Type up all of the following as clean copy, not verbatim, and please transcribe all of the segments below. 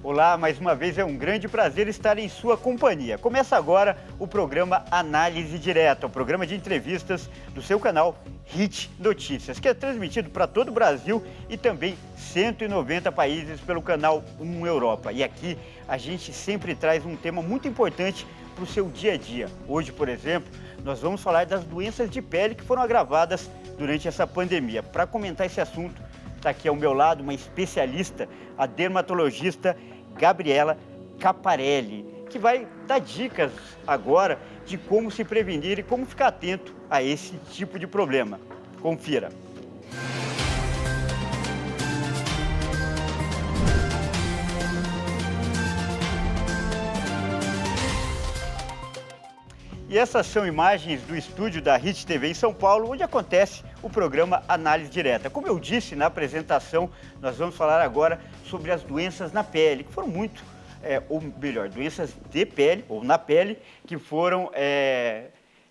Olá, mais uma vez é um grande prazer estar em sua companhia. Começa agora o programa Análise Direta, o programa de entrevistas do seu canal Hit Notícias, que é transmitido para todo o Brasil e também 190 países pelo canal 1 Europa. E aqui a gente sempre traz um tema muito importante para o seu dia a dia. Hoje, por exemplo, nós vamos falar das doenças de pele que foram agravadas durante essa pandemia. Para comentar esse assunto, está aqui ao meu lado uma especialista, a dermatologista Gabriela Caparelli, que vai dar dicas agora de como se prevenir e como ficar atento a esse tipo de problema. Confira. E essas são imagens do estúdio da Hit TV em São Paulo, onde acontece o programa Análise Direta. Como eu disse na apresentação, nós vamos falar agora sobre as doenças na pele, que foram muito, ou melhor, doenças de pele, ou na pele, que foram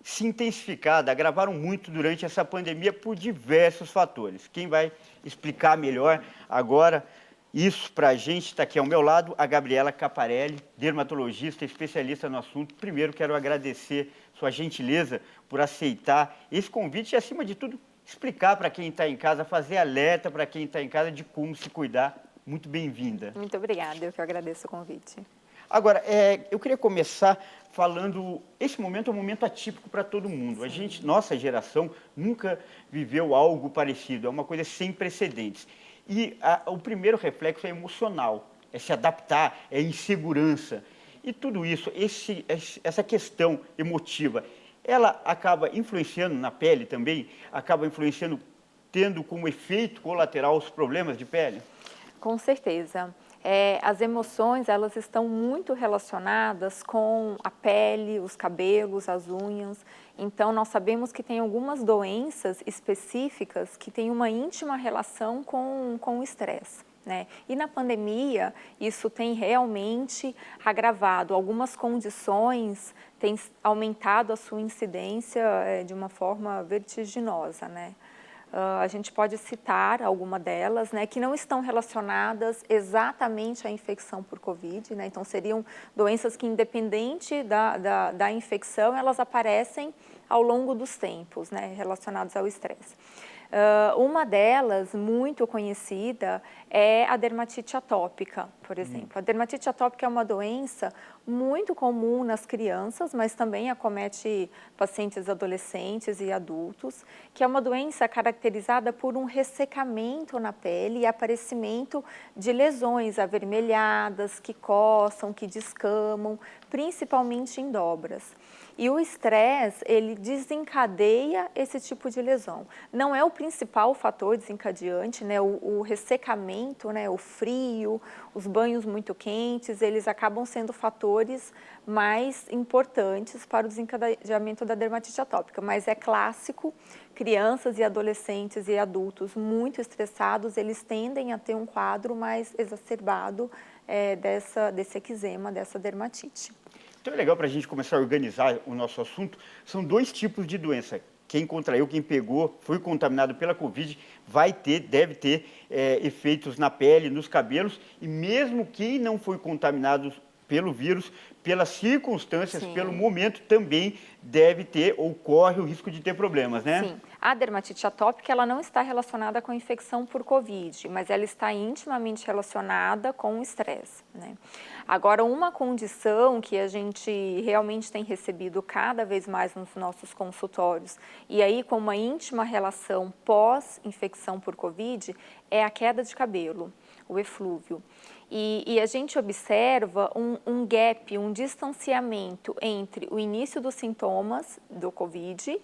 se intensificadas, agravaram muito durante essa pandemia por diversos fatores. Quem vai explicar melhor agora isso para a gente está aqui ao meu lado, a Gabriela Caparelli, dermatologista, especialista no assunto. Primeiro, quero agradecer sua gentileza por aceitar esse convite e, acima de tudo, explicar para quem está em casa, fazer alerta para quem está em casa de como se cuidar. Muito bem-vinda. Muito obrigada, eu que agradeço o convite. Agora, eu queria começar falando, esse momento é um momento atípico para todo mundo. A gente, nossa geração, nunca viveu algo parecido, é uma coisa sem precedentes. E o primeiro reflexo é emocional, é se adaptar, é insegurança. E tudo isso, essa questão emotiva, ela acaba influenciando na pele também? Acaba influenciando, tendo como efeito colateral os problemas de pele? Com certeza. As emoções, elas estão muito relacionadas com a pele, os cabelos, as unhas. Então, nós sabemos que tem algumas doenças específicas que têm uma íntima relação com o estresse, né? E na pandemia, isso tem realmente agravado. Algumas condições têm aumentado a sua incidência de uma forma vertiginosa, né? A gente pode citar alguma delas, né, que não estão relacionadas exatamente à infecção por Covid, né? Então, seriam doenças que, independente da infecção, elas aparecem ao longo dos tempos, né, relacionadas ao estresse. Uma delas, muito conhecida, é a dermatite atópica, por exemplo. A dermatite atópica é uma doença muito comum nas crianças, mas também acomete pacientes adolescentes e adultos, que é uma doença caracterizada por um ressecamento na pele e aparecimento de lesões avermelhadas, que coçam, que descamam, principalmente em dobras. E o estresse, ele desencadeia esse tipo de lesão. Não é o principal fator desencadeante, né? O ressecamento, né? O frio, os banhos muito quentes, eles acabam sendo fatores mais importantes para o desencadeamento da dermatite atópica. Mas é clássico, crianças e adolescentes e adultos muito estressados, eles tendem a ter um quadro mais exacerbado desse eczema, dessa dermatite. Então é legal para a gente começar a organizar o nosso assunto. São dois tipos de doença. Quem contraiu, quem pegou, foi contaminado pela Covid, deve ter efeitos na pele, nos cabelos. E mesmo quem não foi contaminado pelo vírus, pelas circunstâncias, Sim. pelo momento, também deve ter ou corre o risco de ter problemas, né? Sim. A dermatite atópica, ela não está relacionada com a infecção por Covid, mas ela está intimamente relacionada com o estresse, né? Agora, uma condição que a gente realmente tem recebido cada vez mais nos nossos consultórios, e aí com uma íntima relação pós-infecção por Covid, é a queda de cabelo, o eflúvio. E a gente observa um gap, um distanciamento entre o início dos sintomas do Covid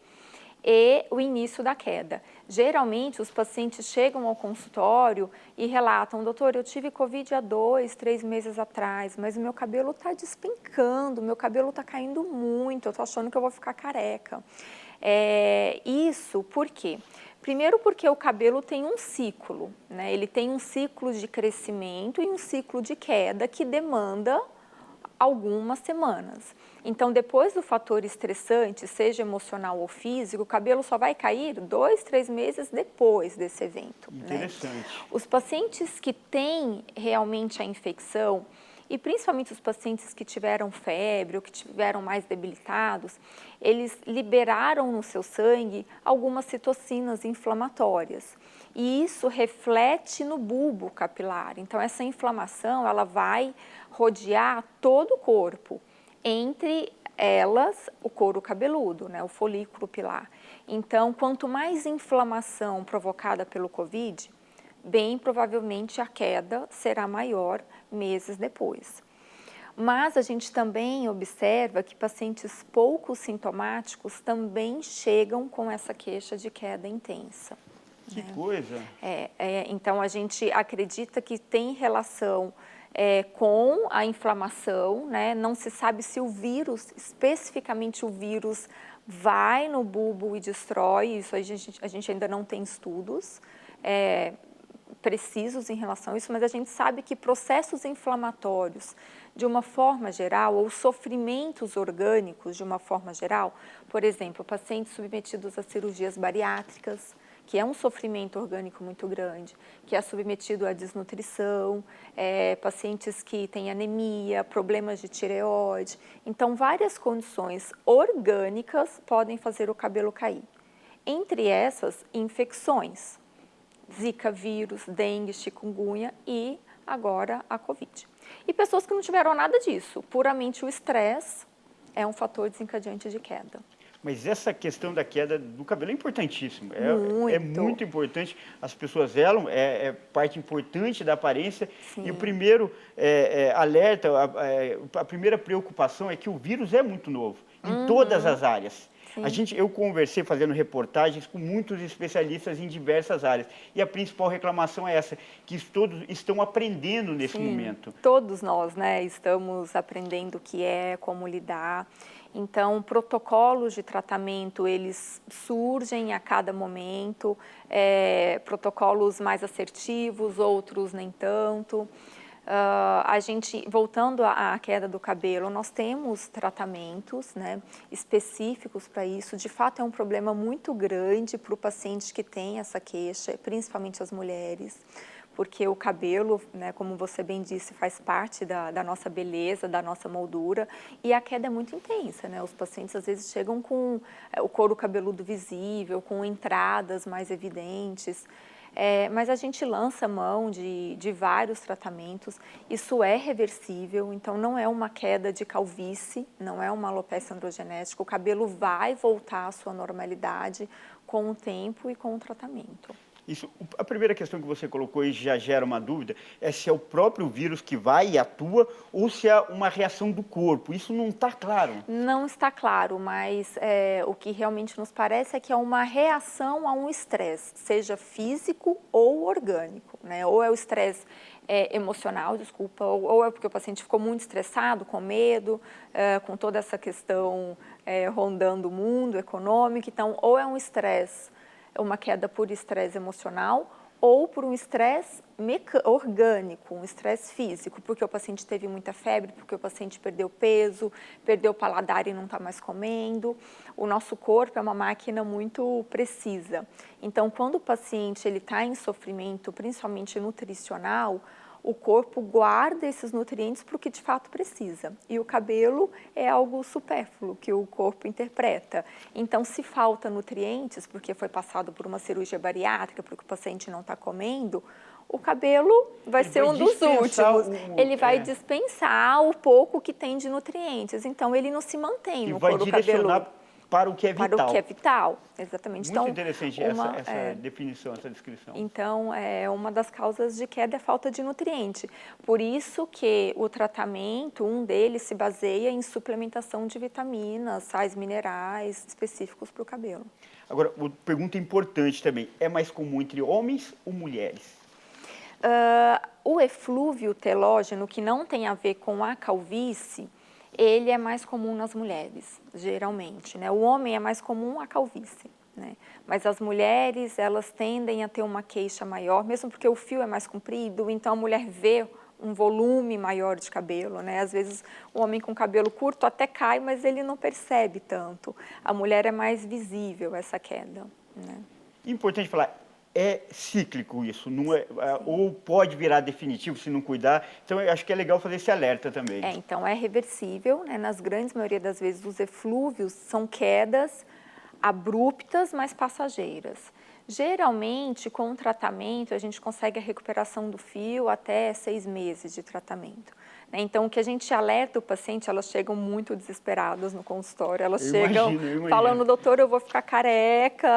e o início da queda. Geralmente, os pacientes chegam ao consultório e relatam: doutor, eu tive Covid há 2, 3 meses atrás, mas o meu cabelo está despencando, meu cabelo está caindo muito, eu estou achando que eu vou ficar careca. Isso por quê? Primeiro porque o cabelo tem um ciclo, né? Ele tem um ciclo de crescimento e um ciclo de queda que demanda algumas semanas. Então, depois do fator estressante, seja emocional ou físico, o cabelo só vai cair 2, 3 meses depois desse evento. Interessante. Né? Os pacientes que têm realmente a infecção, e principalmente os pacientes que tiveram febre ou que tiveram mais debilitados, eles liberaram no seu sangue algumas citocinas inflamatórias. E isso reflete no bulbo capilar. Então, essa inflamação, ela vai rodear todo o corpo, entre elas o couro cabeludo, né, o folículo pilar. Então, quanto mais inflamação provocada pelo COVID, bem provavelmente a queda será maior meses depois. Mas a gente também observa que pacientes pouco sintomáticos também chegam com essa queixa de queda intensa. Que coisa! Então, a gente acredita que tem relação com a inflamação, né? Não se sabe se o vírus, especificamente o vírus, vai no bulbo e destrói, isso a gente ainda não tem estudos precisos em relação a isso, mas a gente sabe que processos inflamatórios, de uma forma geral, ou sofrimentos orgânicos, de uma forma geral, por exemplo, pacientes submetidos a cirurgias bariátricas, que é um sofrimento orgânico muito grande, que é submetido à desnutrição, pacientes que têm anemia, problemas de tireoide. Então, várias condições orgânicas podem fazer o cabelo cair. Entre essas, infecções, Zika vírus, dengue, chikungunya e agora a Covid. E pessoas que não tiveram nada disso, puramente o estresse é um fator desencadeante de queda. Mas essa questão da queda do cabelo é importantíssima. Muito. É muito importante. As pessoas zelam, é parte importante da aparência. Sim. E o primeiro alerta, a primeira preocupação é que o vírus é muito novo, em todas as áreas. Eu conversei fazendo reportagens com muitos especialistas em diversas áreas. E a principal reclamação é essa, que todos estão aprendendo nesse momento. Todos nós, né, estamos aprendendo o que como lidar. Então, protocolos de tratamento, eles surgem a cada momento, protocolos mais assertivos, outros nem tanto. Voltando à queda do cabelo, nós temos tratamentos, né, específicos para isso. De fato, é um problema muito grande para o paciente que tem essa queixa, principalmente as mulheres, porque o cabelo, né, como você bem disse, faz parte da nossa beleza, da nossa moldura, e a queda é muito intensa, né? Os pacientes às vezes chegam com o couro cabeludo visível, com entradas mais evidentes. Mas a gente lança mão de vários tratamentos, isso é reversível, então não é uma queda de calvície, não é uma alopecia androgenética, o cabelo vai voltar à sua normalidade com o tempo e com o tratamento. Isso, a primeira questão que você colocou e já gera uma dúvida é se é o próprio vírus que vai e atua ou se é uma reação do corpo. Isso não está claro. Não está claro, mas o que realmente nos parece é que é uma reação a um estresse, seja físico ou orgânico, né? Ou é o estresse emocional, desculpa, ou é porque o paciente ficou muito estressado, com medo, com toda essa questão rondando o mundo econômico. Então, ou é um estresse, uma queda por estresse emocional ou por um estresse orgânico, um estresse físico, porque o paciente teve muita febre, porque o paciente perdeu peso, perdeu o paladar e não está mais comendo. O nosso corpo é uma máquina muito precisa. Então, quando o paciente está em sofrimento, principalmente nutricional, o corpo guarda esses nutrientes para o que de fato precisa. E o cabelo é algo supérfluo que o corpo interpreta. Então, se falta nutrientes, porque foi passado por uma cirurgia bariátrica, porque o paciente não está comendo, o cabelo vai ser um dos últimos. Ele vai dispensar o pouco que tem de nutrientes. Então, ele não se mantém no couro cabeludo. Para o que é vital. Para o que é vital, exatamente. Muito interessante essa definição, essa descrição. Então, uma das causas de queda é a falta de nutriente. Por isso que o tratamento, um deles, se baseia em suplementação de vitaminas, sais minerais específicos para o cabelo. Agora, uma pergunta importante também, é mais comum entre homens ou mulheres? O eflúvio telógeno, que não tem a ver com a calvície, ele é mais comum nas mulheres, geralmente, né? O homem é mais comum a calvície, né? Mas as mulheres, elas tendem a ter uma queixa maior, mesmo porque o fio é mais comprido, então a mulher vê um volume maior de cabelo, né? Às vezes o homem com cabelo curto até cai, mas ele não percebe tanto. A mulher é mais visível essa queda, né? Importante falar, é cíclico isso, não é, ou pode virar definitivo se não cuidar. Então, eu acho que é legal fazer esse alerta também. Então é reversível, né? Nas grandes maioria das vezes, os eflúvios são quedas abruptas, mas passageiras. Geralmente, com o tratamento, a gente consegue a recuperação do fio até 6 meses de tratamento. Então, o que a gente alerta o paciente, elas chegam muito desesperadas no consultório, elas chegam falando, doutor, eu vou ficar careca,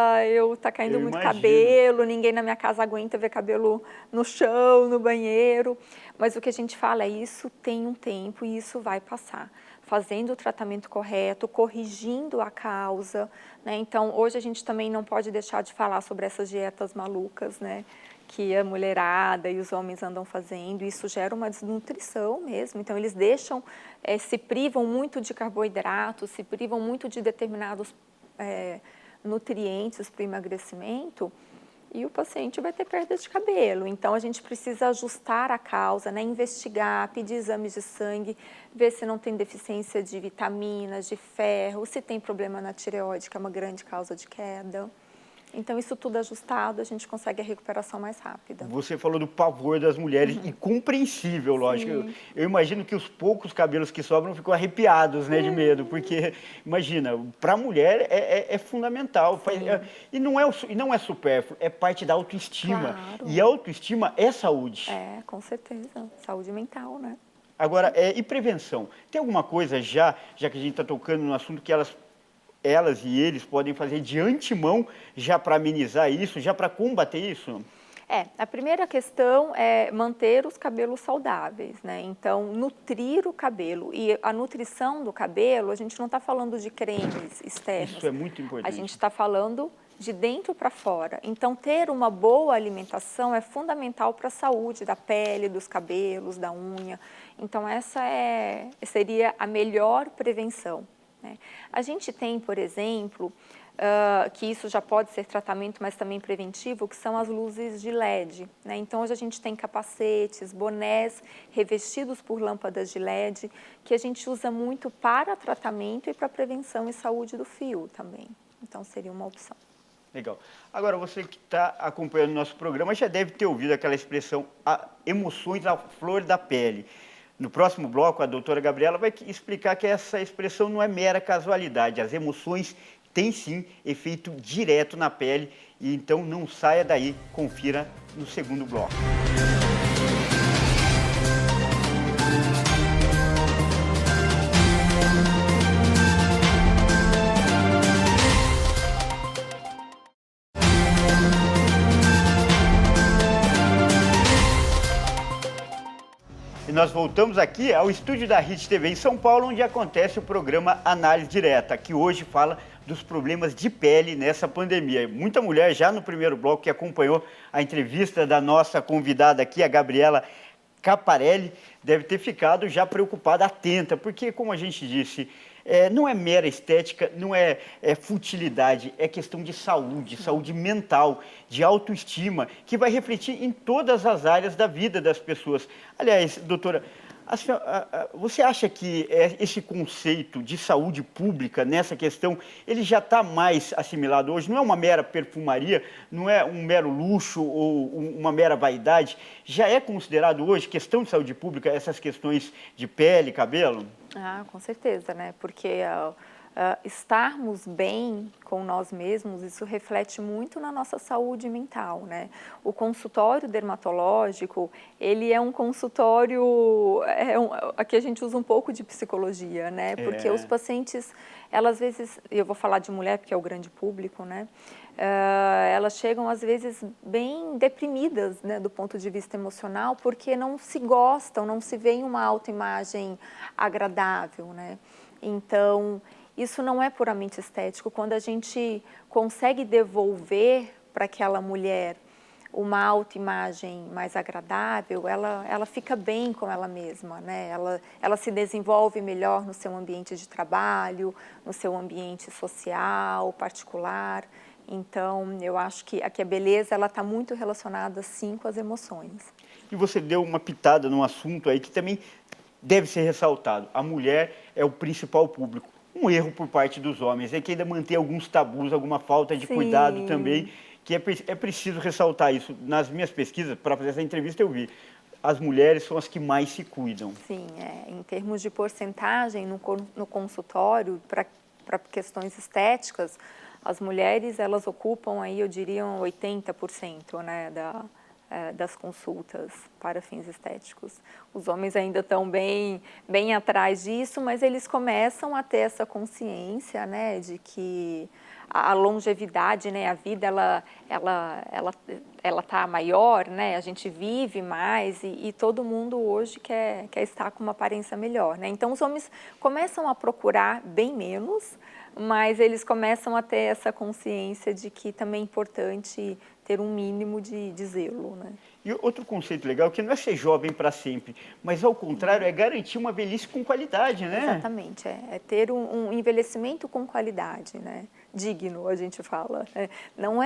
tá caindo muito cabelo, ninguém na minha casa aguenta ver cabelo no chão, no banheiro. Mas o que a gente fala é isso tem um tempo e isso vai passar. Fazendo o tratamento correto, corrigindo a causa, né? Então, hoje a gente também não pode deixar de falar sobre essas dietas malucas, né? Que a mulherada e os homens andam fazendo, isso gera uma desnutrição mesmo. Então, eles se privam muito de carboidratos, se privam muito de determinados nutrientes para o emagrecimento, e o paciente vai ter perda de cabelo. Então, a gente precisa ajustar a causa, né? Investigar, pedir exames de sangue, ver se não tem deficiência de vitaminas, de ferro, se tem problema na tireoide, que é uma grande causa de queda. Então, isso tudo ajustado, a gente consegue a recuperação mais rápida. Você falou do pavor das mulheres, e compreensível, lógico. Eu imagino que os poucos cabelos que sobram ficam arrepiados, né, de medo, porque, imagina, para a mulher é fundamental. E não é supérfluo, é parte da autoestima. Claro. E a autoestima é saúde. Com certeza. Saúde mental, né? Agora, e prevenção? Tem alguma coisa já que a gente está tocando no assunto, que elas e eles podem fazer de antemão já para amenizar isso, já para combater isso? A primeira questão é manter os cabelos saudáveis, né? Então, nutrir o cabelo. E a nutrição do cabelo, a gente não está falando de cremes externos. Isso é muito importante. A gente está falando de dentro para fora. Então, ter uma boa alimentação é fundamental para a saúde da pele, dos cabelos, da unha. Então, essa seria a melhor prevenção. A gente tem, por exemplo, que isso já pode ser tratamento, mas também preventivo, que são as luzes de LED. Então, hoje a gente tem capacetes, bonés revestidos por lâmpadas de LED, que a gente usa muito para tratamento e para prevenção e saúde do fio também. Então, seria uma opção. Legal. Agora, você que está acompanhando o nosso programa já deve ter ouvido aquela expressão, emoções à flor da pele. No próximo bloco, a doutora Gabriela vai explicar que essa expressão não é mera casualidade. As emoções têm, sim, efeito direto na pele. E então não saia daí, confira no segundo bloco. Nós voltamos aqui ao estúdio da Hit TV em São Paulo, onde acontece o programa Análise Direta, que hoje fala dos problemas de pele nessa pandemia. Muita mulher já no primeiro bloco que acompanhou a entrevista da nossa convidada aqui, a Gabriela Caparelli, deve ter ficado já preocupada, atenta, porque, como a gente disse, não é mera estética, não é futilidade, é questão de saúde mental, de autoestima, que vai refletir em todas as áreas da vida das pessoas. Aliás, doutora, você acha que esse conceito de saúde pública nessa questão, ele já está mais assimilado hoje? Não é uma mera perfumaria, não é um mero luxo ou uma mera vaidade? Já é considerado hoje questão de saúde pública essas questões de pele, cabelo? Com certeza, né? Porque estarmos bem com nós mesmos, isso reflete muito na nossa saúde mental, né? O consultório dermatológico, ele é um consultório, aqui a gente usa um pouco de psicologia, né? Porque os pacientes, elas às vezes, eu vou falar de mulher porque é o grande público, né? Elas chegam às vezes bem deprimidas, né, do ponto de vista emocional, porque não se gostam, não se vê uma autoimagem agradável, né? Então, isso não é puramente estético. Quando a gente consegue devolver para aquela mulher uma autoimagem mais agradável, ela fica bem com ela mesma, né? Ela se desenvolve melhor no seu ambiente de trabalho, no seu ambiente social, particular. Então, eu acho que a beleza está muito relacionada, sim, com as emoções. e você deu uma pitada num assunto aí que também deve ser ressaltado. A mulher é o principal público. Um erro por parte dos homens é que ainda mantém alguns tabus, alguma falta de cuidado também, que é preciso ressaltar isso. Nas minhas pesquisas, para fazer essa entrevista, eu vi. As mulheres são as que mais se cuidam. Sim, em termos de porcentagem no consultório, para questões estéticas, as mulheres, elas ocupam aí, eu diria, 80%, né, das consultas para fins estéticos. Os homens ainda estão bem atrás disso, mas eles começam a ter essa consciência, né, de que a longevidade, né, a vida, ela tá maior, né, a gente vive mais e todo mundo hoje quer estar com uma aparência melhor, né. Então, os homens começam a procurar bem menos, mas eles começam a ter essa consciência de que também é importante ter um mínimo de zelo, né. E outro conceito legal, que não é ser jovem para sempre, mas ao contrário, é garantir uma velhice com qualidade, né? Exatamente, é ter um envelhecimento com qualidade, né? Digno, a gente fala. Não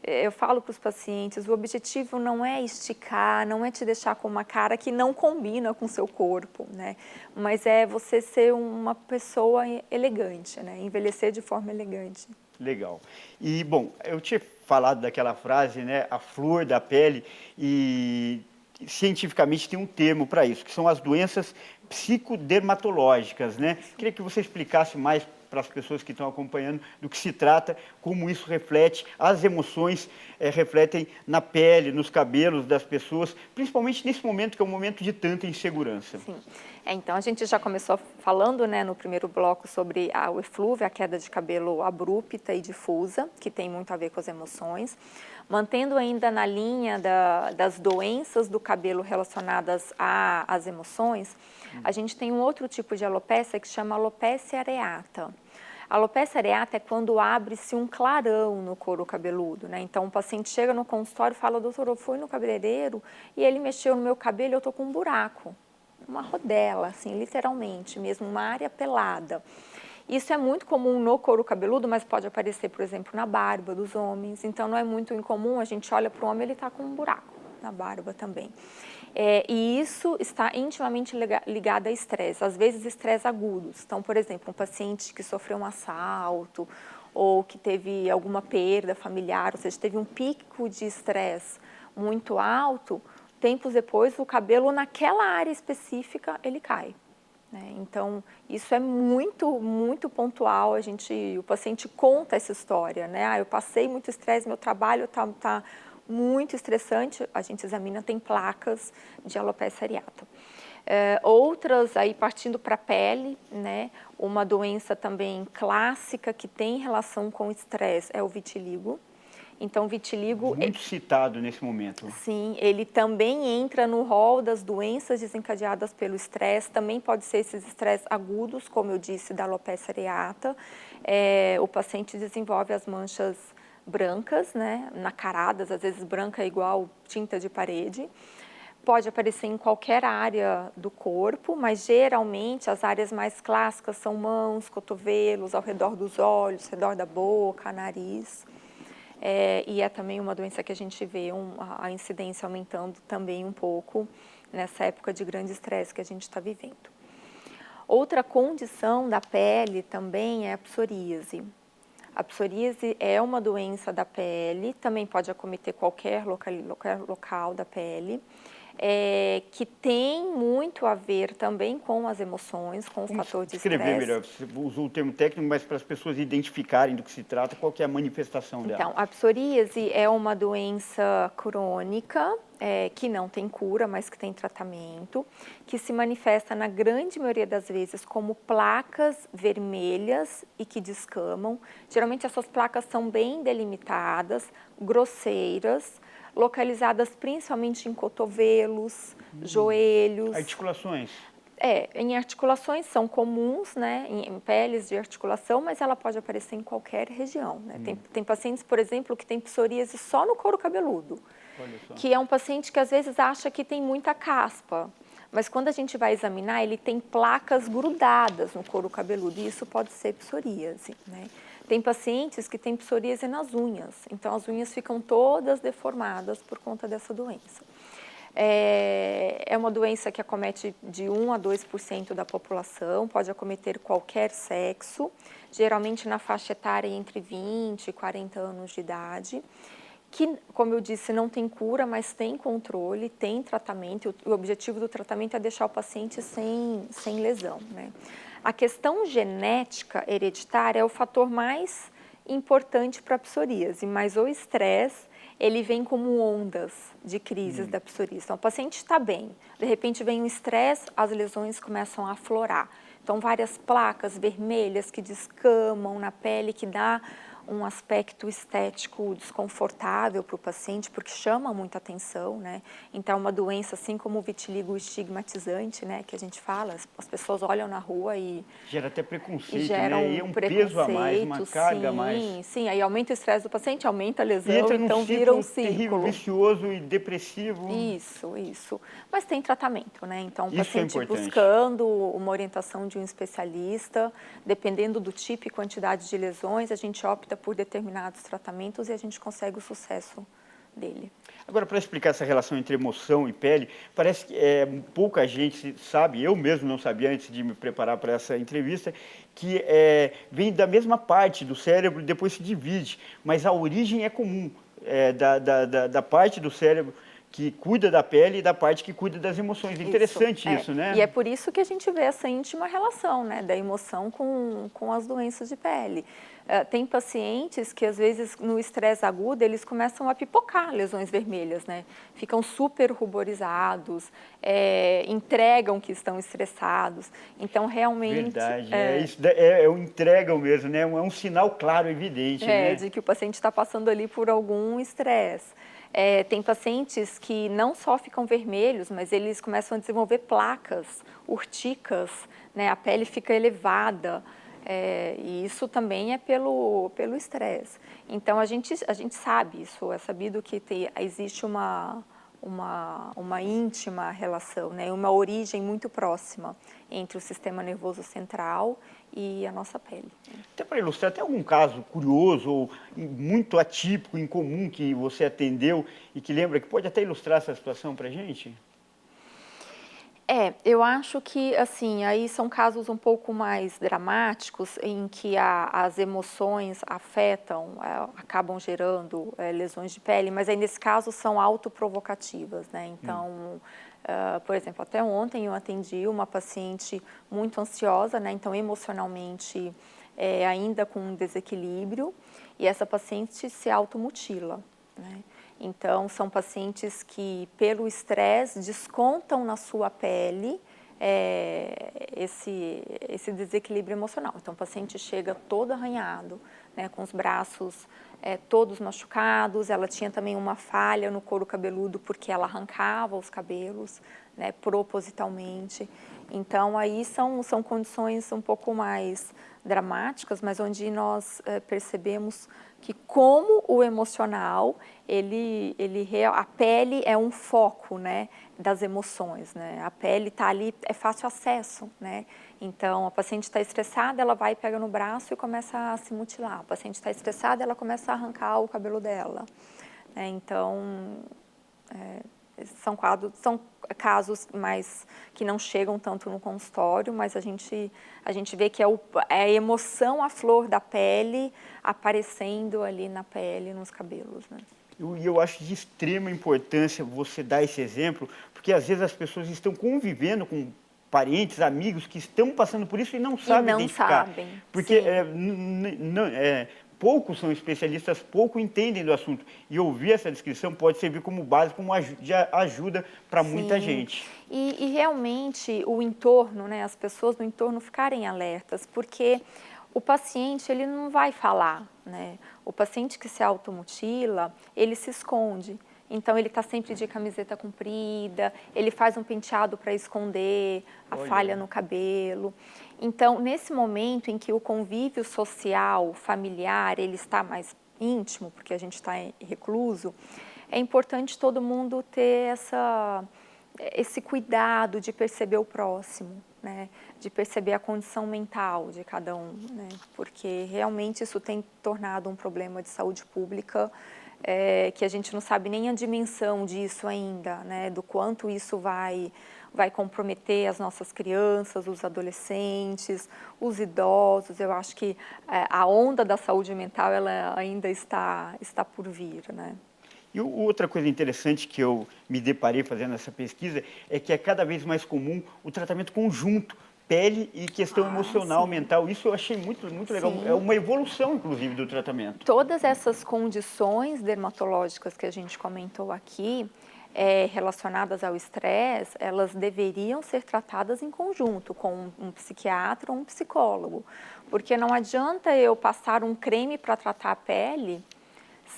eu falo para os pacientes, o objetivo não é esticar, não é te deixar com uma cara que não combina com o seu corpo, né? Mas é você ser uma pessoa elegante, né? Envelhecer de forma elegante. Legal. E, bom, eu tinha falado daquela frase, né, a flor da pele, e cientificamente tem um termo para isso, que são as doenças psicodermatológicas, né? Queria que você explicasse mais para as pessoas que estão acompanhando do que se trata, como isso reflete, as emoções refletem na pele, nos cabelos das pessoas, principalmente nesse momento que é um momento de tanta insegurança. Sim. Então, a gente já começou falando, né, no primeiro bloco sobre o eflúvio, a queda de cabelo abrupta e difusa, que tem muito a ver com as emoções. Mantendo ainda na linha das doenças do cabelo relacionadas às emoções, a gente tem um outro tipo de alopécia que chama alopécia areata. A alopecia areata é quando abre-se um clarão no couro cabeludo, né? Então, o paciente chega no consultório e fala, doutor, eu fui no cabeleireiro e ele mexeu no meu cabelo e eu tô com um buraco. Uma rodela, assim, literalmente mesmo, uma área pelada. Isso é muito comum no couro cabeludo, mas pode aparecer, por exemplo, na barba dos homens. Então, não é muito incomum, a gente olha para o homem, ele está com um buraco na barba também. E isso está intimamente ligado a estresse, às vezes estresse agudos. Então, por exemplo, um paciente que sofreu um assalto ou que teve alguma perda familiar, ou seja, teve um pico de estresse muito alto, tempos depois o cabelo naquela área específica ele cai. Então, isso é muito pontual, o paciente conta essa história, né? Eu passei muito estresse, meu trabalho tá muito estressante, a gente examina, tem placas de alopecia areata. Outras, aí partindo para a pele, né? Uma doença também clássica que tem relação com o estresse é o vitiligo. Então, vitiligo... Muito citado nesse momento. Sim, ele também entra no rol das doenças desencadeadas pelo estresse, também pode ser esses estresses agudos, como eu disse, da alopecia areata. O paciente desenvolve as manchas brancas, né, nacaradas, às vezes branca é igual tinta de parede. Pode aparecer em qualquer área do corpo, mas geralmente as áreas mais clássicas são mãos, cotovelos, ao redor dos olhos, ao redor da boca, nariz. E é também uma doença que a gente vê a incidência aumentando também um pouco nessa época de grande estresse que a gente está vivendo. Outra condição da pele também é a psoríase. A psoríase é uma doença da pele, também pode acometer qualquer local da pele, que tem muito a ver também com as emoções, com o fator de estresse. Descrever melhor, você usou o termo técnico, mas para as pessoas identificarem do que se trata, qual que é a manifestação dela? Então, a psoríase é uma doença crônica, que não tem cura, mas que tem tratamento, que se manifesta na grande maioria das vezes como placas vermelhas e que descamam. Geralmente essas placas são bem delimitadas, grosseiras, localizadas principalmente em cotovelos, joelhos. Articulações. Em articulações são comuns, né, em peles de articulação, mas ela pode aparecer em qualquer região, né? Tem pacientes, por exemplo, que tem psoríase só no couro cabeludo, que é um paciente que às vezes acha que tem muita caspa, mas quando a gente vai examinar, ele tem placas grudadas no couro cabeludo, e isso pode ser psoríase, né? Tem pacientes que têm psoríase nas unhas, então as unhas ficam todas deformadas por conta dessa doença. É uma doença que acomete de 1 a 2% da população, pode acometer qualquer sexo, geralmente na faixa etária entre 20 e 40 anos de idade, que, como eu disse, não tem cura, mas tem controle, tem tratamento. O objetivo do tratamento é deixar o paciente sem lesão, né? A questão genética hereditária é o fator mais importante para a psoríase, mas o estresse, ele vem como ondas de crises da psoríase. Então, o paciente está bem, de repente vem um estresse, as lesões começam a aflorar. Então, várias placas vermelhas que descamam na pele, que dá um aspecto estético desconfortável para o paciente, porque chama muita atenção, né? Então, é uma doença, assim como o vitiligo estigmatizante, né? Que a gente fala, as pessoas olham na rua e... Gera até preconceito, geram né? E é um peso a mais, uma carga a mais. Sim, aí aumenta o estresse do paciente, aumenta a lesão, E entra num então vira um terrível, círculo. vicioso e depressivo. Isso. Mas tem tratamento, né? Então, o Isso é paciente importante. buscando uma orientação de um especialista, dependendo do tipo e quantidade de lesões, a gente opta por determinados tratamentos e a gente consegue o sucesso dele. Agora, para explicar essa relação entre emoção e pele, parece que pouca gente sabe, eu mesmo não sabia antes de me preparar para essa entrevista, que vem da mesma parte do cérebro e depois se divide, mas a origem é comum, da parte do cérebro que cuida da pele e da parte que cuida das emoções. Interessante isso, né? E é por isso que a gente vê essa íntima relação, né, da emoção com as doenças de pele. Tem pacientes que, às vezes, no estresse agudo, eles começam a pipocar lesões vermelhas, né? Ficam super ruborizados, entregam que estão estressados. Então, realmente... Verdade, é um entregam mesmo, né? É um sinal claro, evidente, né? de que o paciente está passando ali por algum estresse. Tem pacientes que não só ficam vermelhos, mas eles começam a desenvolver placas, urticas, né? A pele fica elevada, e isso também é pelo estresse. Então, a gente sabe, isso é sabido que existe uma íntima relação, né? Uma origem muito próxima entre o sistema nervoso central e a nossa pele. Até para ilustrar, tem algum caso curioso ou muito atípico, incomum que você atendeu e que lembra que pode até ilustrar essa situação para a gente? Eu acho que, assim, aí são casos um pouco mais dramáticos, em que as emoções afetam, acabam gerando lesões de pele, mas aí nesse caso são autoprovocativas, né? Então, por exemplo, até ontem eu atendi uma paciente muito ansiosa, né? Então, emocionalmente ainda com um desequilíbrio, e essa paciente se automutila, né? Então, são pacientes que, pelo estresse, descontam na sua pele esse desequilíbrio emocional. Então, o paciente chega todo arranhado, né, com os braços todos machucados. Ela tinha também uma falha no couro cabeludo porque ela arrancava os cabelos, né, propositalmente. Então, aí são condições um pouco mais dramáticas, mas onde nós percebemos que, como o emocional, a pele é um foco, né, das emoções, né? A pele está ali, é fácil acesso, né? Então, a paciente está estressada, ela vai, pega no braço e começa a se mutilar. A paciente está estressada, ela começa a arrancar o cabelo dela, né? Então, são casos mais que não chegam tanto no consultório, mas a gente vê que é a emoção à flor da pele aparecendo ali na pele, nos cabelos, né? E eu acho de extrema importância você dar esse exemplo, porque às vezes as pessoas estão convivendo com parentes, amigos que estão passando por isso e não sabem identificar. Porque poucos são especialistas, pouco entendem do assunto. E ouvir essa descrição pode servir como base, como ajuda para muita gente. E realmente o entorno, né, as pessoas no entorno ficarem alertas, porque o paciente, ele não vai falar, né? O paciente que se automutila, ele se esconde. Então, ele está sempre de camiseta comprida, ele faz um penteado para esconder a falha no cabelo. Então, nesse momento em que o convívio social, familiar, ele está mais íntimo, porque a gente está recluso, é importante todo mundo ter esse cuidado de perceber o próximo, né? De perceber a condição mental de cada um, né? Porque realmente isso tem tornado um problema de saúde pública que a gente não sabe nem a dimensão disso ainda, né, do quanto isso vai comprometer as nossas crianças, os adolescentes, os idosos. Eu acho que a onda da saúde mental ela ainda está por vir, né? E outra coisa interessante que eu me deparei fazendo essa pesquisa é que é cada vez mais comum o tratamento conjunto, pele e questão emocional, sim. mental. Isso eu achei muito legal. Sim. É uma evolução, inclusive, do tratamento. Todas essas condições dermatológicas que a gente comentou aqui, relacionadas ao estresse, elas deveriam ser tratadas em conjunto com um psiquiatra ou um psicólogo. Porque não adianta eu passar um creme para tratar a pele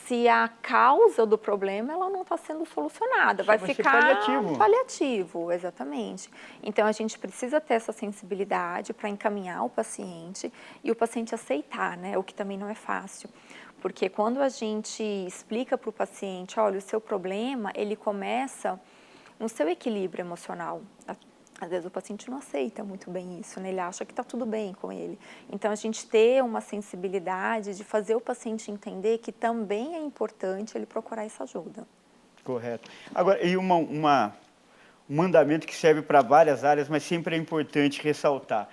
se a causa do problema ela não está sendo solucionada, vai ficar paliativo, exatamente. Então a gente precisa ter essa sensibilidade para encaminhar o paciente e o paciente aceitar, né? O que também não é fácil, porque quando a gente explica para o paciente, olha, o seu problema, ele começa no seu equilíbrio emocional. Às vezes o paciente não aceita muito bem isso, né? Ele acha que está tudo bem com ele. Então, a gente ter uma sensibilidade de fazer o paciente entender que também é importante ele procurar essa ajuda. Correto. Agora, e um mandamento que serve para várias áreas, mas sempre é importante ressaltar.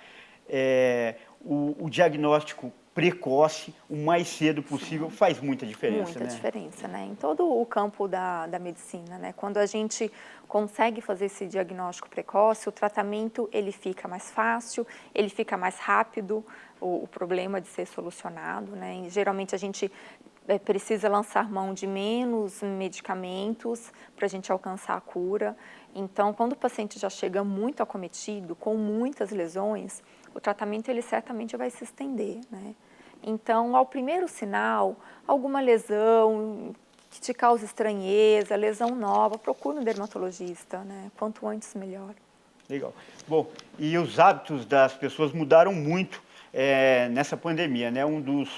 O diagnóstico precoce, o mais cedo possível, faz muita diferença, Muita diferença, né? Em todo o campo da medicina, né? Quando a gente consegue fazer esse diagnóstico precoce, o tratamento ele fica mais fácil, ele fica mais rápido, o problema de ser solucionado, né? E, geralmente a gente precisa lançar mão de menos medicamentos para a gente alcançar a cura. Então, quando o paciente já chega muito acometido, com muitas lesões, o tratamento ele certamente vai se estender, né? Então, ao primeiro sinal, alguma lesão que te cause estranheza, lesão nova, procure um dermatologista, né? Quanto antes, melhor. Legal. Bom, e os hábitos das pessoas mudaram muito nessa pandemia, né? Um dos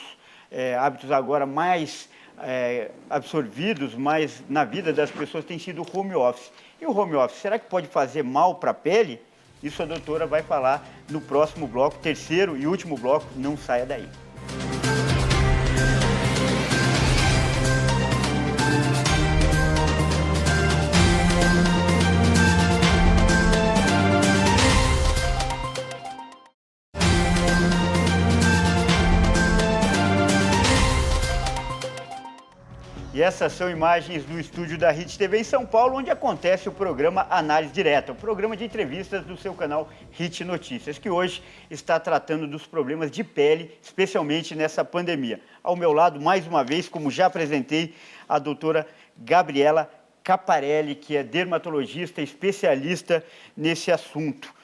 hábitos agora mais absorvidos, mais na vida das pessoas tem sido o home office. E o home office, será que pode fazer mal para a pele? Isso a doutora vai falar no próximo bloco, terceiro e último bloco, não saia daí. E essas são imagens do estúdio da Hit TV em São Paulo, onde acontece o programa Análise Direta, o programa de entrevistas do seu canal Hit Notícias, que hoje está tratando dos problemas de pele, especialmente nessa pandemia. Ao meu lado, mais uma vez, como já apresentei, a doutora Gabriela Caparelli, que é dermatologista, especialista nesse assunto.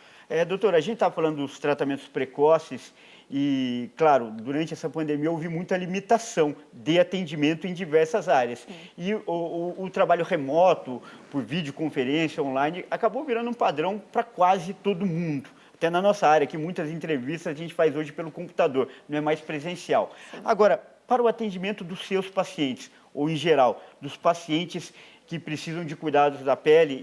Doutora, a gente está falando dos tratamentos precoces e, claro, durante essa pandemia houve muita limitação de atendimento em diversas áreas. Sim. E o trabalho remoto, por videoconferência, online, acabou virando um padrão para quase todo mundo. Até na nossa área, que muitas entrevistas a gente faz hoje pelo computador, não é mais presencial. Sim. Agora, para o atendimento dos seus pacientes, ou em geral, dos pacientes que precisam de cuidados da pele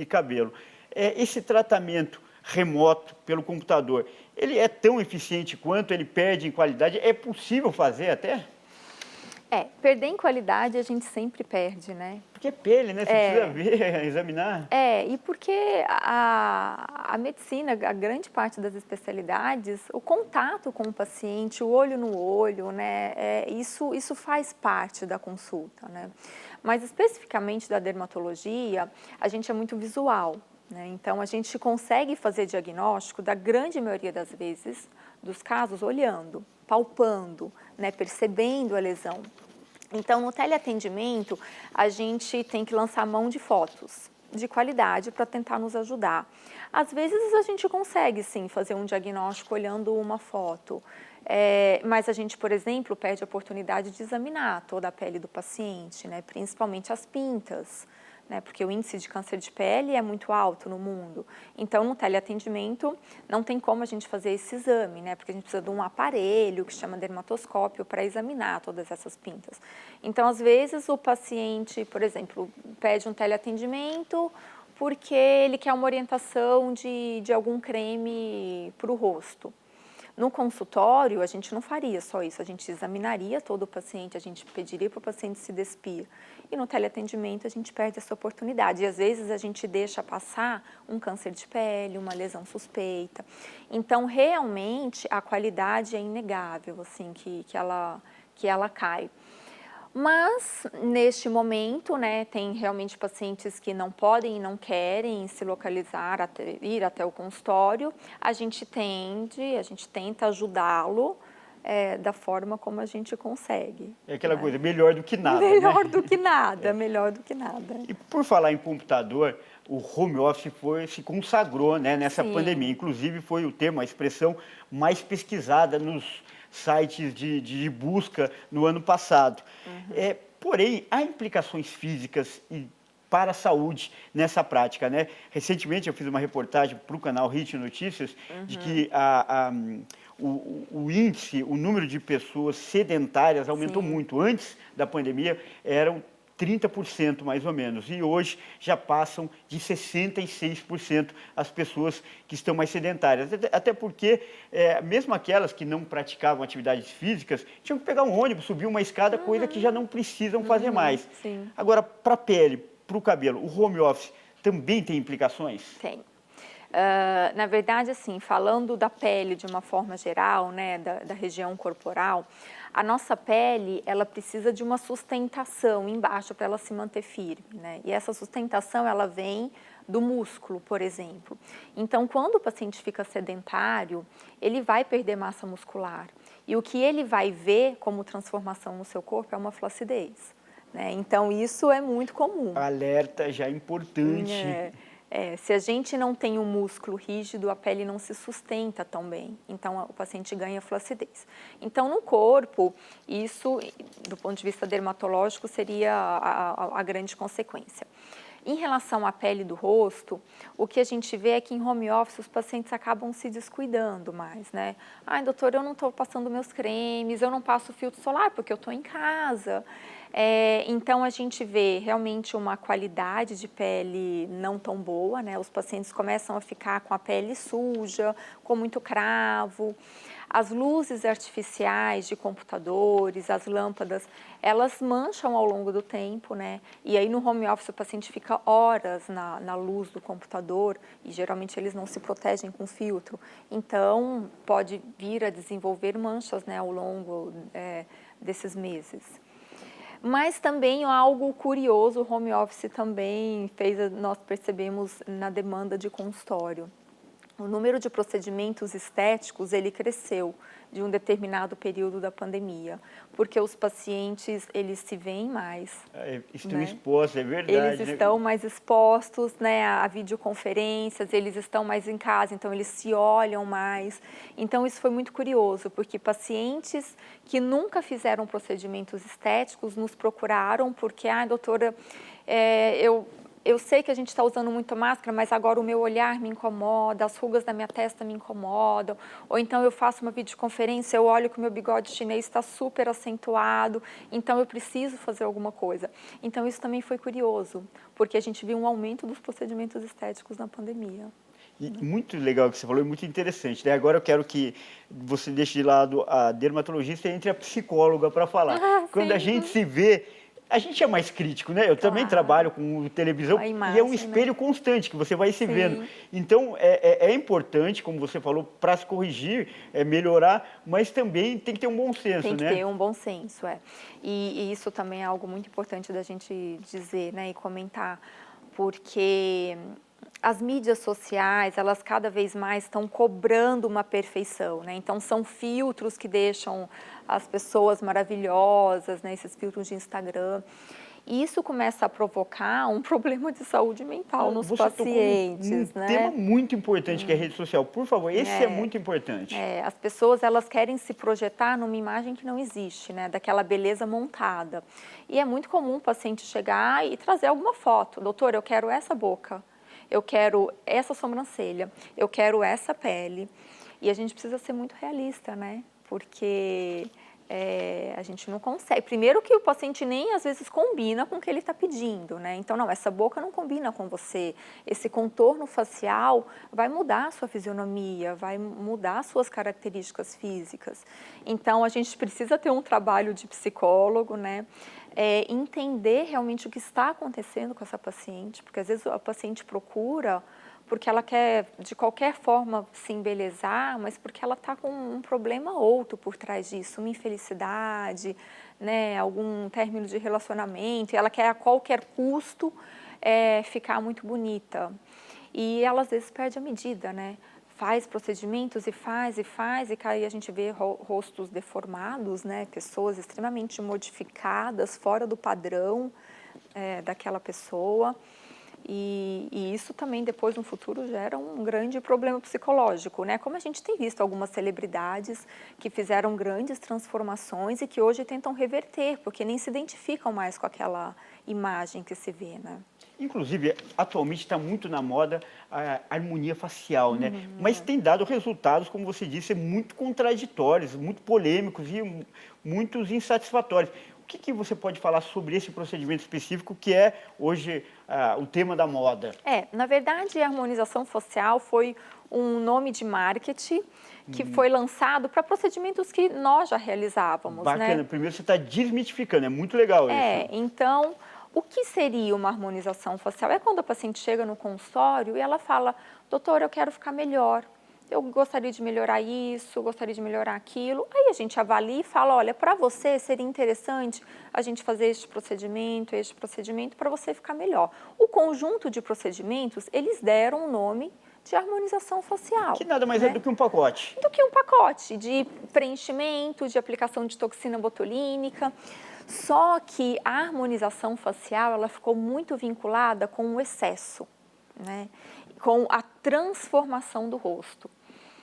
e cabelo, esse tratamento remoto pelo computador, ele é tão eficiente quanto? Ele perde em qualidade? É possível fazer até? Perder em qualidade a gente sempre perde, né? Porque é pele, né? Você precisa ver, examinar. E porque a medicina, a grande parte das especialidades, o contato com o paciente, o olho no olho, né? Isso faz parte da consulta, né? Mas especificamente da dermatologia, a gente é muito visual, né? Então, a gente consegue fazer diagnóstico da grande maioria das vezes, dos casos, olhando, palpando, né, percebendo a lesão. Então, no teleatendimento, a gente tem que lançar mão de fotos de qualidade para tentar nos ajudar. Às vezes, a gente consegue, sim, fazer um diagnóstico olhando uma foto, mas a gente, por exemplo, perde a oportunidade de examinar toda a pele do paciente, né, principalmente as pintas, né, porque o índice de câncer de pele é muito alto no mundo. Então, no teleatendimento, não tem como a gente fazer esse exame, né, porque a gente precisa de um aparelho que se chama dermatoscópio para examinar todas essas pintas. Então, às vezes, o paciente, por exemplo, pede um teleatendimento porque ele quer uma orientação de algum creme para o rosto. No consultório, a gente não faria só isso, a gente examinaria todo o paciente, a gente pediria para o paciente se despir. E no teleatendimento a gente perde essa oportunidade. E às vezes a gente deixa passar um câncer de pele, uma lesão suspeita. Então, realmente, a qualidade é inegável, assim, que ela cai. Mas, neste momento, né, tem realmente pacientes que não podem e não querem se localizar, ir até o consultório. A gente tenta ajudá-lo da forma como a gente consegue. É aquela coisa, melhor do que nada, Melhor né? do que nada, melhor do que nada. E por falar em computador, o home office se consagrou, né, nessa Sim. pandemia. Inclusive foi o termo, a expressão mais pesquisada nos sites de busca no ano passado. Porém, há implicações físicas para a saúde nessa prática, né? Recentemente eu fiz uma reportagem para o canal Hit Notícias de que o índice, o número de pessoas sedentárias aumentou muito. Antes da pandemia eram 30% mais ou menos, e hoje já passam de 66% as pessoas que estão mais sedentárias. Até porque, mesmo aquelas que não praticavam atividades físicas, tinham que pegar um ônibus, subir uma escada, coisa que já não precisam fazer mais. Sim. Agora, para a pele, para o cabelo, o home office também tem implicações? Tem. Na verdade, assim, falando da pele de uma forma geral, né, da região corporal, a nossa pele, ela precisa de uma sustentação embaixo para ela se manter firme, né? E essa sustentação, ela vem do músculo, por exemplo. Então, quando o paciente fica sedentário, ele vai perder massa muscular. E o que ele vai ver como transformação no seu corpo é uma flacidez, né? Então, isso é muito comum. Alerta já importante. Se a gente não tem um músculo rígido, a pele não se sustenta tão bem. Então, o paciente ganha flacidez. Então, no corpo, isso, do ponto de vista dermatológico, seria a grande consequência. Em relação à pele do rosto, o que a gente vê é que em home office os pacientes acabam se descuidando mais, né? Ai, doutor, eu não estou passando meus cremes, eu não passo filtro solar porque eu estou em casa. Então, a gente vê realmente uma qualidade de pele não tão boa, né? Os pacientes começam a ficar com a pele suja, com muito cravo. As luzes artificiais de computadores, as lâmpadas, elas mancham ao longo do tempo, né? E aí no home office o paciente fica horas na luz do computador e geralmente eles não se protegem com filtro. Então, pode vir a desenvolver manchas, né, ao longo desses meses. Mas também algo curioso, o home office também nós percebemos na demanda de consultório. O número de procedimentos estéticos, ele cresceu de um determinado período da pandemia, porque os pacientes, eles se veem mais. Estão né? expostos, é verdade. Eles estão mais expostos, né, a videoconferências, eles estão mais em casa, então eles se olham mais. Então isso foi muito curioso, porque pacientes que nunca fizeram procedimentos estéticos nos procuraram porque, doutora, eu sei que a gente está usando muito máscara, mas agora o meu olhar me incomoda, as rugas da minha testa me incomodam. Ou então eu faço uma videoconferência, eu olho que o meu bigode chinês está super acentuado, então eu preciso fazer alguma coisa. Então isso também foi curioso, porque a gente viu um aumento dos procedimentos estéticos na pandemia. E muito legal o que você falou, é muito interessante, né? Agora eu quero que você deixe de lado a dermatologista e entre a psicóloga para falar. Quando a gente se vê, a gente é mais crítico, né? Eu também trabalho com televisão imagem, e é um espelho constante que você vai se vendo. Então, é importante, como você falou, para se corrigir, melhorar, mas também tem que ter um bom senso, né? Tem que né? ter um bom senso, E isso também é algo muito importante da gente dizer, né? E comentar, porque as mídias sociais, elas cada vez mais estão cobrando uma perfeição, né? Então, são filtros que deixam as pessoas maravilhosas, né? Esses filtros de Instagram. E isso começa a provocar um problema de saúde mental nos pacientes, tocou né? Tema muito importante que é a rede social. Por favor, esse é muito importante. As pessoas, elas querem se projetar numa imagem que não existe, né? Daquela beleza montada. E é muito comum o paciente chegar e trazer alguma foto. Doutor, eu quero essa boca. Eu quero essa sobrancelha, eu quero essa pele. E a gente precisa ser muito realista, né? Porque a gente não consegue. Primeiro que o paciente nem às vezes combina com o que ele está pedindo, né? Então, não, essa boca não combina com você. Esse contorno facial vai mudar a sua fisionomia, vai mudar as suas características físicas. Então, a gente precisa ter um trabalho de psicólogo, né? Entender realmente o que está acontecendo com essa paciente, porque às vezes a paciente procura porque ela quer, de qualquer forma, se embelezar, mas porque ela está com um problema outro por trás disso, uma infelicidade, né, algum término de relacionamento, e ela quer a qualquer custo ficar muito bonita. E ela, às vezes, perde a medida, né? Faz procedimentos e faz, e aí a gente vê rostos deformados, né? Pessoas extremamente modificadas, fora do padrão daquela pessoa. E isso também depois no futuro gera um grande problema psicológico, né? Como a gente tem visto algumas celebridades que fizeram grandes transformações e que hoje tentam reverter, porque nem se identificam mais com aquela imagem que se vê, né? Inclusive, atualmente está muito na moda a harmonia facial, né? Mas tem dado resultados, como você disse, muito contraditórios, muito polêmicos e muitos insatisfatórios. O que você pode falar sobre esse procedimento específico que é hoje o tema da moda? Na verdade, a harmonização facial foi um nome de marketing que foi lançado para procedimentos que nós já realizávamos. Bacana, né? Primeiro você está desmitificando, é muito legal isso. Então, o que seria uma harmonização facial? É quando a paciente chega no consultório e ela fala, doutor, eu quero ficar melhor. Eu gostaria de melhorar isso, gostaria de melhorar aquilo. Aí a gente avalia e fala, olha, para você seria interessante a gente fazer este procedimento para você ficar melhor. O conjunto de procedimentos, eles deram o nome de harmonização facial. Que nada mais é do que um pacote. Do que um pacote de preenchimento, de aplicação de toxina botulínica. Só que a harmonização facial, ela ficou muito vinculada com o excesso, né? Com a transformação do rosto.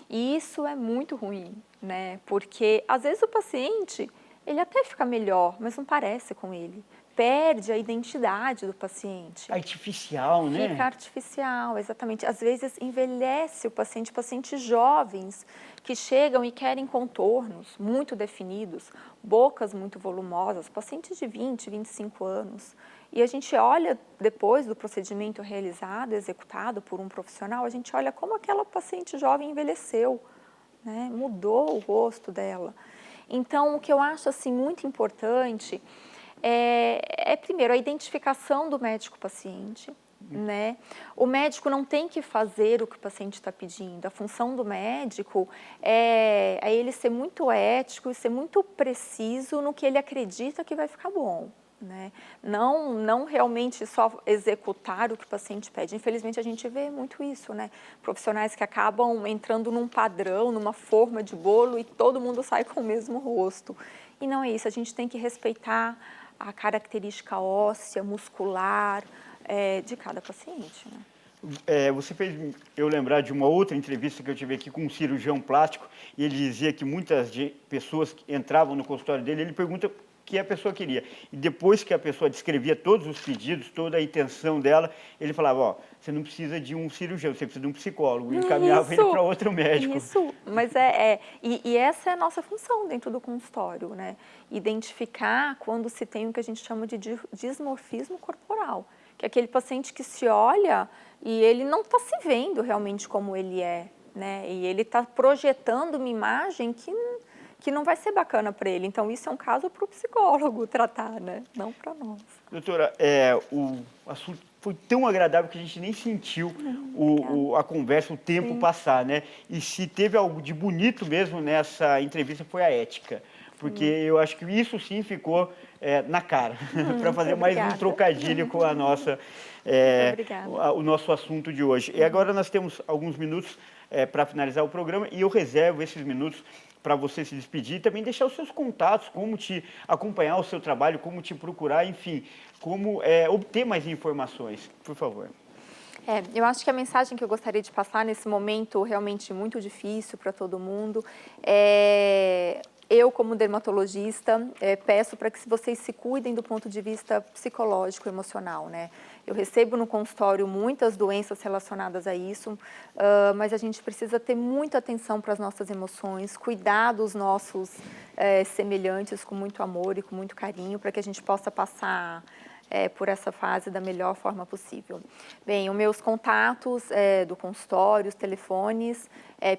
E isso é muito ruim, né? Porque às vezes o paciente, ele até fica melhor, mas não parece com ele. Perde a identidade do paciente. Artificial, né? Fica artificial, exatamente. Às vezes envelhece o paciente, pacientes jovens que chegam e querem contornos muito definidos, bocas muito volumosas, pacientes de 20, 25 anos. E a gente olha, depois do procedimento realizado, executado por um profissional, a gente olha como aquela paciente jovem envelheceu, né? Mudou o rosto dela. Então, o que eu acho assim, muito importante primeiro, a identificação do médico-paciente. Né? O médico não tem que fazer o que o paciente está pedindo. A função do médico é ele ser muito ético e ser muito preciso no que ele acredita que vai ficar bom. Né? Não realmente só executar o que o paciente pede. Infelizmente, a gente vê muito isso, né? Profissionais que acabam entrando num padrão, numa forma de bolo e todo mundo sai com o mesmo rosto. E não é isso, a gente tem que respeitar a característica óssea, muscular de cada paciente. Né? Você fez eu lembrar de uma outra entrevista que eu tive aqui com um cirurgião plástico e ele dizia que muitas pessoas que entravam no consultório dele, ele pergunta o que a pessoa queria. E depois que a pessoa descrevia todos os pedidos, toda a intenção dela, ele falava, ó, você não precisa de um cirurgião, você precisa de um psicólogo. E encaminhava ele para outro médico. Isso, mas e essa é a nossa função dentro do consultório, né? Identificar quando se tem o que a gente chama de dismorfismo corporal, que é aquele paciente que se olha e ele não está se vendo realmente como ele é, né? E ele está projetando uma imagem que não vai ser bacana para ele. Então, isso é um caso para o psicólogo tratar, né? Não para nós. Doutora, o assunto foi tão agradável que a gente nem sentiu a conversa, o tempo passar, né? E se teve algo de bonito mesmo nessa entrevista foi a ética. Porque eu acho que isso sim ficou na cara, para fazer mais um trocadilho com a nossa, o nosso assunto de hoje. E agora nós temos alguns minutos para finalizar o programa e eu reservo esses minutos para você se despedir e também deixar os seus contatos, como te acompanhar o seu trabalho, como te procurar, enfim, como obter mais informações, por favor. Eu acho que a mensagem que eu gostaria de passar nesse momento realmente muito difícil para todo mundo eu, como dermatologista, peço para que vocês se cuidem do ponto de vista psicológico, emocional, né? Eu recebo no consultório muitas doenças relacionadas a isso, mas a gente precisa ter muita atenção para as nossas emoções, cuidar dos nossos semelhantes com muito amor e com muito carinho, para que a gente possa passar por essa fase da melhor forma possível. Bem, os meus contatos do consultório, os telefones,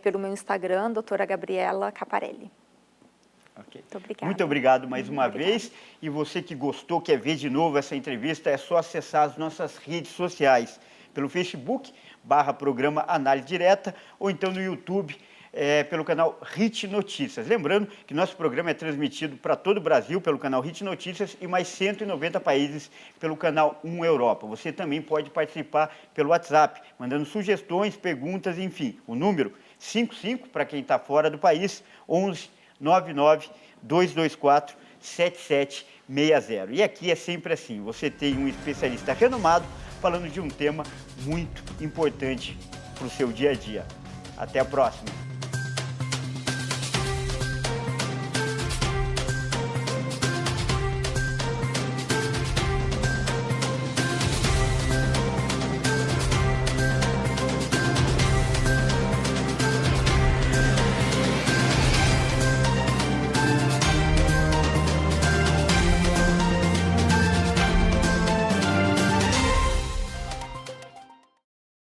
pelo meu Instagram, doutora Gabriela Caparelli. Okay. Muito obrigada. Muito obrigado mais uma vez. E você que gostou, quer ver de novo essa entrevista, é só acessar as nossas redes sociais, pelo Facebook, /programa Análise Direta, ou então no YouTube, pelo canal HIT Notícias. Lembrando que nosso programa é transmitido para todo o Brasil pelo canal HIT Notícias e mais 190 países pelo canal 1 Europa. Você também pode participar pelo WhatsApp, mandando sugestões, perguntas, enfim. O número 55, para quem está fora do país, 11 99-224-7760. E aqui é sempre assim, você tem um especialista renomado falando de um tema muito importante para o seu dia a dia. Até a próxima!